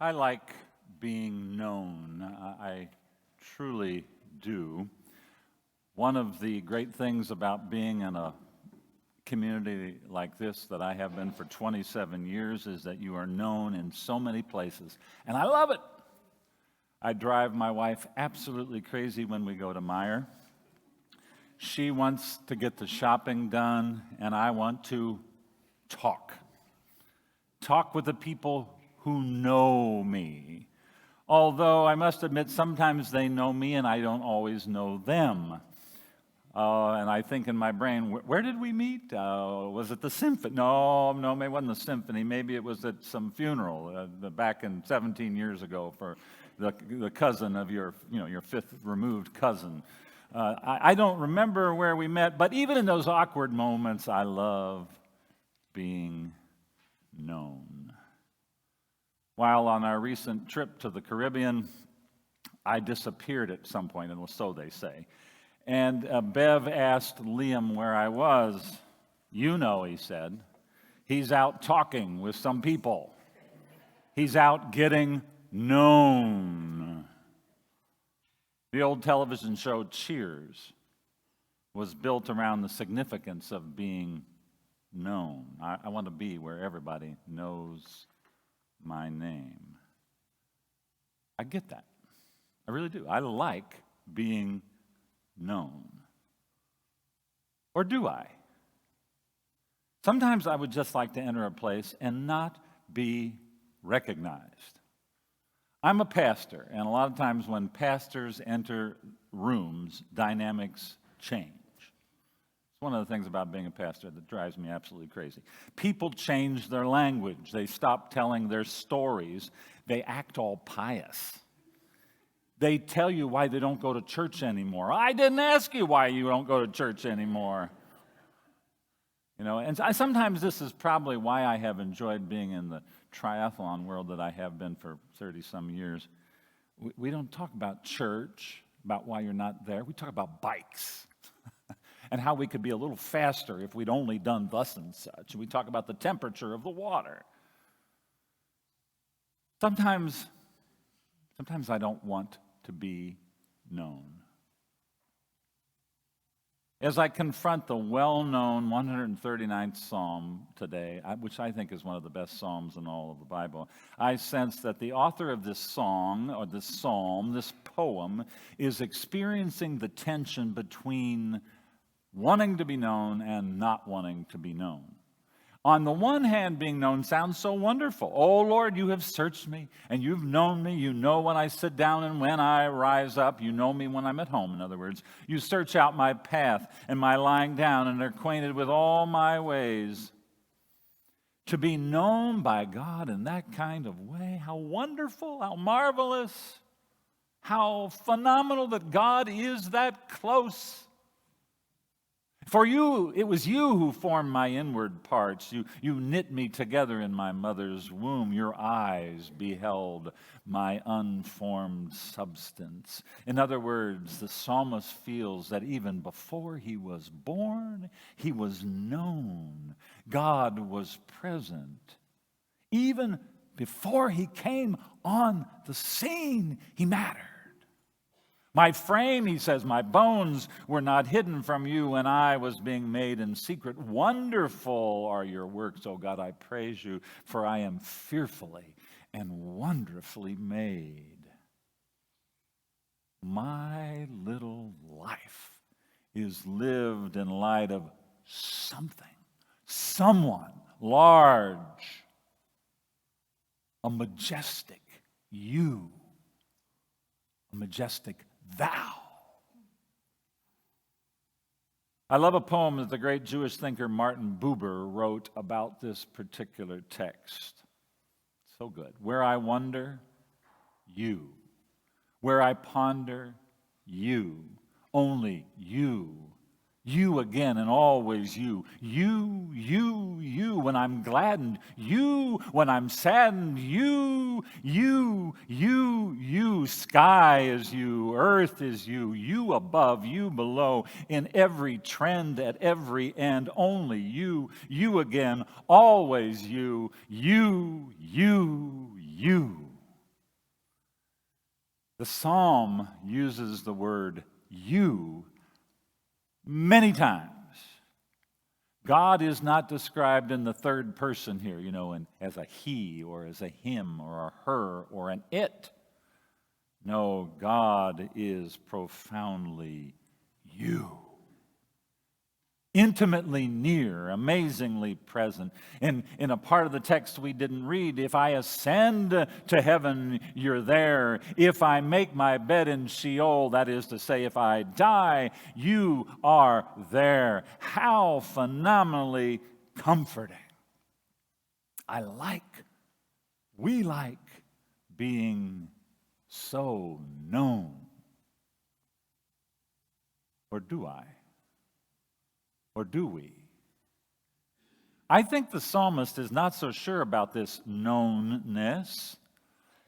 I like being known. I truly do. One of the great things about being in a community like this that I have been for 27 years is that you are known in so many places, and I love it. I drive my wife absolutely crazy when we go to Meijer. She wants to get the shopping done, and I want to talk. Talk with the people who know me. Although I must admit, sometimes they know me and I don't always know them. And I think in my brain, where did we meet? Was it the symphony? No, maybe it wasn't the symphony. Maybe it was at some funeral back in 17 years ago for the cousin of your fifth removed cousin. I don't remember where we met, but even in those awkward moments, I love being known. While on our recent trip to the Caribbean, I disappeared at some point, and so they say. And Bev asked Liam where I was. You know, he said. He's out talking with some people. He's out getting known. The old television show Cheers was built around the significance of being known. I want to be where everybody knows my name. I get that. I really do. I like being known. Or do I? Sometimes I would just like to enter a place and not be recognized. I'm a pastor, and a lot of times when pastors enter rooms, dynamics change. It's one of the things about being a pastor that drives me absolutely crazy. People change their language. They stop telling their stories. They act all pious. They tell you why they don't go to church anymore. I didn't ask you why you don't go to church anymore. And sometimes this is probably why I have enjoyed being in the triathlon world that I have been for 30-some years. We don't talk about church, about why you're not there. We talk about bikes. And how we could be a little faster if we'd only done thus and such. We talk about the temperature of the water. Sometimes I don't want to be known. As I confront the well-known 139th Psalm today, which I think is one of the best psalms in all of the Bible, I sense that the author of this song, or this psalm, this poem, is experiencing the tension between wanting to be known and not wanting to be known. On the one hand, being known sounds so wonderful. Oh, Lord, you have searched me, and you've known me. You know when I sit down and when I rise up. You know me when I'm at home, in other words. You search out my path and my lying down and are acquainted with all my ways. To be known by God in that kind of way, how wonderful, how marvelous, how phenomenal that God is that close. For you, it was you who formed my inward parts. You knit me together in my mother's womb. Your eyes beheld my unformed substance. In other words, the psalmist feels that even before he was born, he was known. God was present. Even before he came on the scene, he mattered. My frame, he says, my bones were not hidden from you when I was being made in secret. Wonderful are your works, O God, I praise you, for I am fearfully and wonderfully made. My little life is lived in light of something, someone large, a majestic you, a majestic thou. I love a poem that the great Jewish thinker Martin Buber wrote about this particular text. So good. Where I wonder, you. Where I ponder, you. Only you. You again and always you. You, you, you. When I'm gladdened, you. When I'm saddened, you. You, you, you. Sky is you. Earth is you. You above, you below. In every trend, at every end, only you. You again, always you. You, you, you. The psalm uses the word you many times. God is not described in the third person here, as a he or as a him or a her or an it. No, God is profoundly you. Intimately near, amazingly present. In a part of the text we didn't read, if I ascend to heaven, you're there. If I make my bed in Sheol, that is to say, if I die, you are there. How phenomenally comforting. We like being so known. Or do I? Or do we? I think the psalmist is not so sure about this knownness.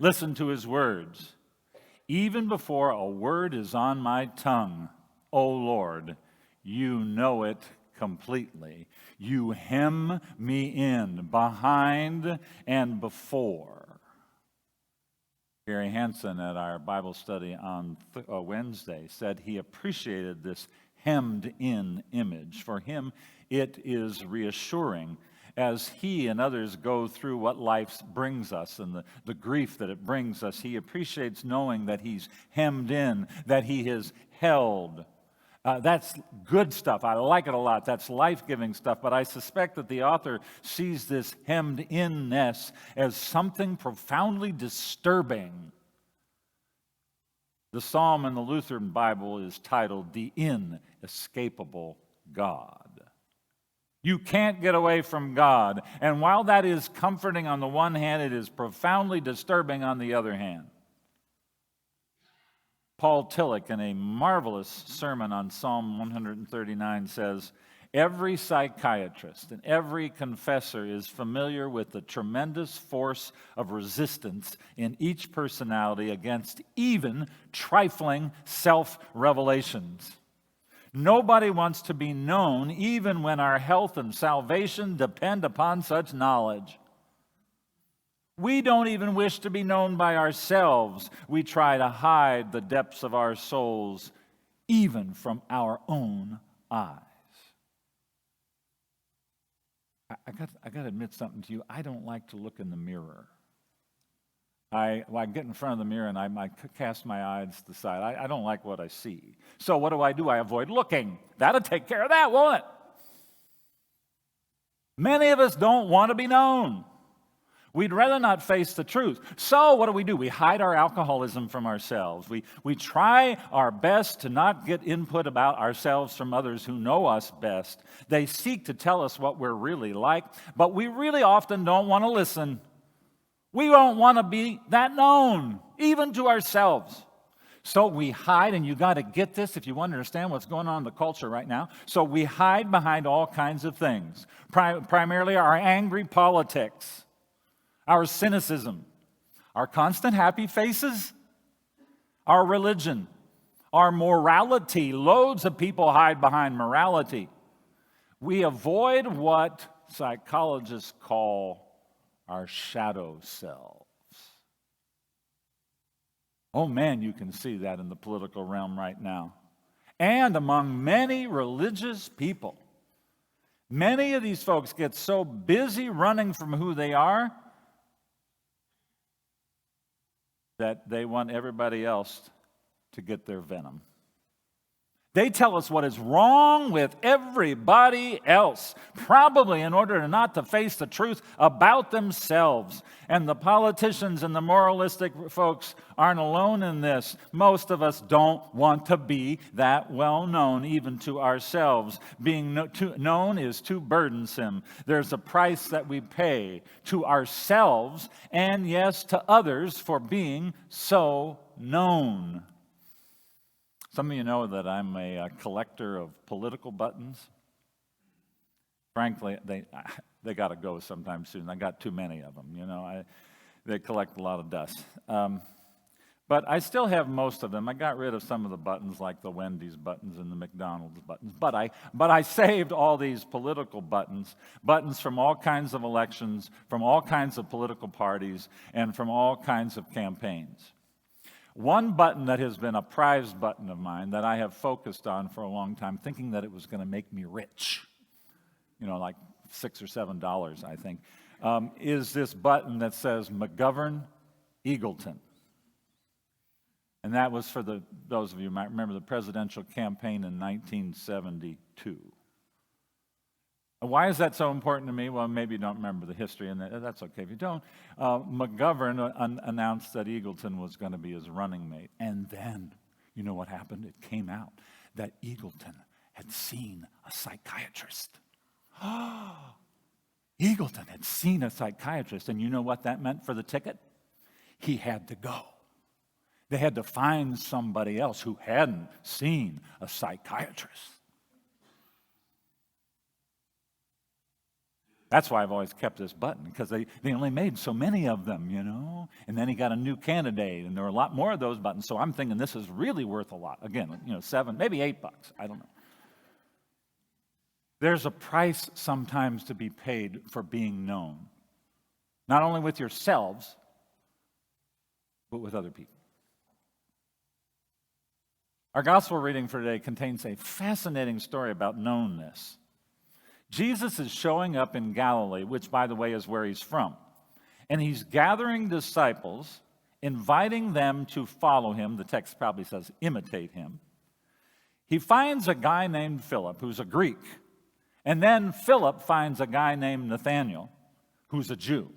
Listen to his words. Even before a word is on my tongue, O Lord, you know it completely. You hem me in, behind and before. Gary Hansen at our Bible study on Wednesday said he appreciated this hemmed in image. For him, it is reassuring as he and others go through what life brings us and the grief that it brings us. He appreciates knowing that he's hemmed in, that he is held. That's good stuff. I like it a lot. That's life-giving stuff. But I suspect that the author sees this hemmed in-ness as something profoundly disturbing. The psalm in the Lutheran Bible is titled, The Inescapable God. You can't get away from God. And while that is comforting on the one hand, it is profoundly disturbing on the other hand. Paul Tillich, in a marvelous sermon on Psalm 139, says, every psychiatrist and every confessor is familiar with the tremendous force of resistance in each personality against even trifling self-revelations. Nobody wants to be known, even when our health and salvation depend upon such knowledge. We don't even wish to be known by ourselves. We try to hide the depths of our souls, even from our own eyes. I got to admit something to you. I don't like to look in the mirror. I get in front of the mirror and I cast my eyes to the side. I don't like what I see. So what do? I avoid looking. That'll take care of that, won't it? Many of us don't want to be known. We'd rather not face the truth. So what do? We hide our alcoholism from ourselves. We try our best to not get input about ourselves from others who know us best. They seek to tell us what we're really like, but we really often don't want to listen. We don't want to be that known, even to ourselves. So we hide, and you got to get this if you want to understand what's going on in the culture right now. So we hide behind all kinds of things, primarily our angry politics, our cynicism, our constant happy faces, our religion, our morality. Loads of people hide behind morality. We avoid what psychologists call our shadow selves. Oh man, you can see that in the political realm right now. And among many religious people. Many of these folks get so busy running from who they are that they want everybody else to get their venom. They tell us what is wrong with everybody else, probably in order not to face the truth about themselves. And the politicians and the moralistic folks aren't alone in this. Most of us don't want to be that well known, even to ourselves. Being known is too burdensome. There's a price that we pay to ourselves and, yes, to others for being so known. Some of you know that I'm a collector of political buttons. Frankly, they got to go sometime soon. I got too many of them. They collect a lot of dust. But I still have most of them. I got rid of some of the buttons, like the Wendy's buttons and the McDonald's buttons. But I saved all these political buttons from all kinds of elections, from all kinds of political parties, and from all kinds of campaigns. One button that has been a prized button of mine that I have focused on for a long time, thinking that it was going to make me rich, like $6 or $7, I think, is this button that says McGovern Eagleton. And that was for those of you who might remember the presidential campaign in 1972. Why is that so important to me? Well, maybe you don't remember the history, and that's okay if you don't. McGovern announced that Eagleton was going to be his running mate. And then, you know what happened? It came out that Eagleton had seen a psychiatrist. Eagleton had seen a psychiatrist, and you know what that meant for the ticket? He had to go. They had to find somebody else who hadn't seen a psychiatrist. That's why I've always kept this button, because they only made so many of them, And then he got a new candidate, and there were a lot more of those buttons. So I'm thinking this is really worth a lot. Again, $7, maybe $8. I don't know. There's a price sometimes to be paid for being known, not only with yourselves, but with other people. Our gospel reading for today contains a fascinating story about knownness. Jesus is showing up in Galilee, which, by the way, is where he's from. And he's gathering disciples, inviting them to follow him. The text probably says imitate him. He finds a guy named Philip, who's a Greek. And then Philip finds a guy named Nathanael, who's a Jew.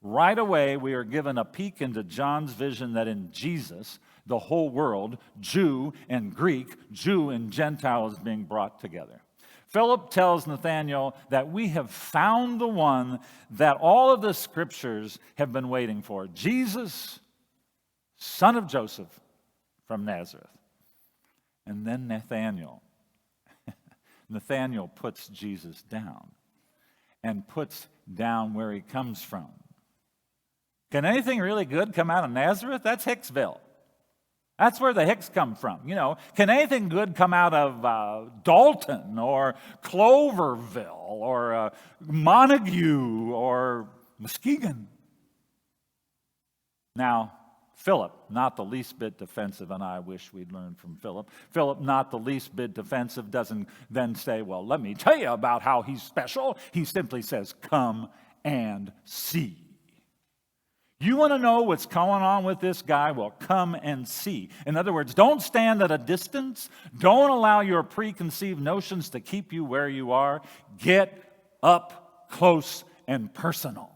Right away, we are given a peek into John's vision that in Jesus, the whole world, Jew and Greek, Jew and Gentile, is being brought together. Philip tells Nathanael that we have found the one that all of the scriptures have been waiting for, Jesus, son of Joseph from Nazareth. And then Nathanael puts Jesus down and puts down where he comes from. Can anything really good come out of Nazareth? That's Hicksville. That's where the Hicks come from. Can anything good come out of Dalton or Cloverville or Montague or Muskegon? Now, Philip, not the least bit defensive, and I wish we'd learned from Philip. Philip, not the least bit defensive, doesn't then say, well, let me tell you about how he's special. He simply says, come and see. You want to know what's going on with this guy? Well, come and see. In other words, don't stand at a distance. Don't allow your preconceived notions to keep you where you are. Get up close and personal.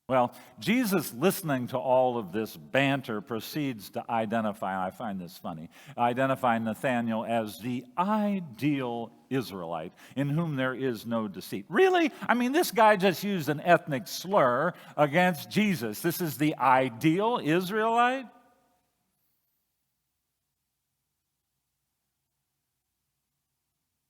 Well, Jesus, listening to all of this banter, proceeds to identify, I find this funny, identify Nathanael as the ideal Israelite in whom there is no deceit. Really? I mean, this guy just used an ethnic slur against Jesus. This is the ideal Israelite?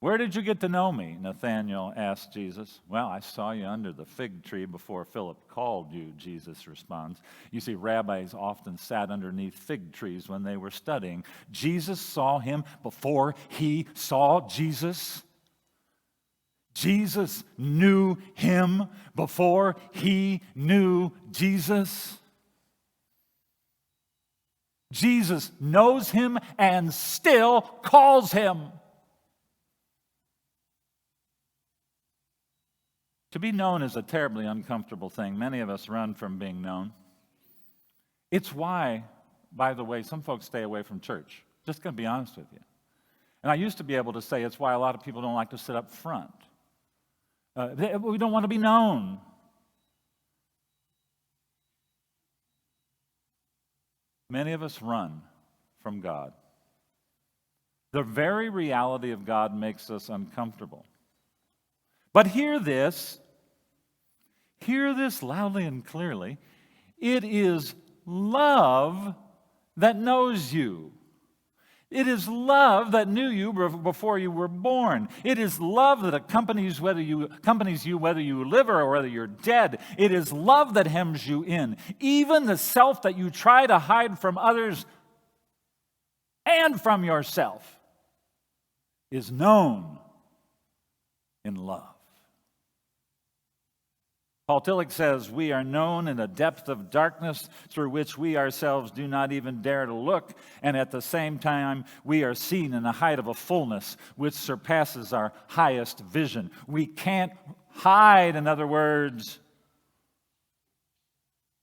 Where did you get to know me? Nathanael asked Jesus. Well, I saw you under the fig tree before Philip called you, Jesus responds. You see, rabbis often sat underneath fig trees when they were studying. Jesus saw him before he saw Jesus. Jesus knew him before he knew Jesus. Jesus knows him and still calls him. To be known is a terribly uncomfortable thing. Many of us run from being known. It's why, by the way, some folks stay away from church. Just going to be honest with you. And I used to be able to say it's why a lot of people don't like to sit up front. We don't want to be known. Many of us run from God. The very reality of God makes us uncomfortable. But hear this loudly and clearly. It is love that knows you. It is love that knew you before you were born. It is love that accompanies you whether you live or whether you're dead. It is love that hems you in. Even the self that you try to hide from others and from yourself is known in love. Paul Tillich says, we are known in a depth of darkness through which we ourselves do not even dare to look, and at the same time we are seen in the height of a fullness which surpasses our highest vision. We can't hide, in other words.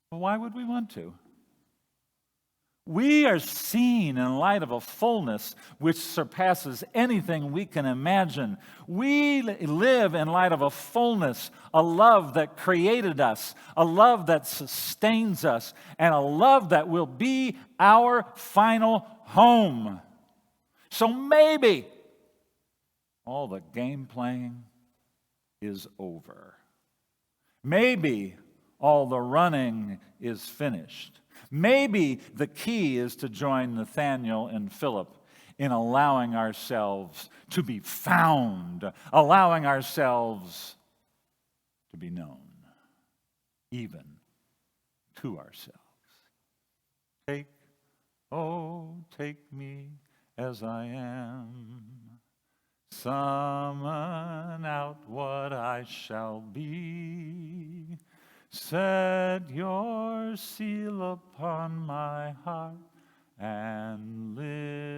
Well, why would we want to? We are seen in light of a fullness which surpasses anything we can imagine. We live in light of a fullness, a love that created us, a love that sustains us, and a love that will be our final home. So maybe all the game playing is over. Maybe all the running is finished. Maybe the key is to join Nathanael and Philip in allowing ourselves to be found, allowing ourselves to be known, even to ourselves. Take me as I am. Summon out what I shall be. Set your seal upon my heart and live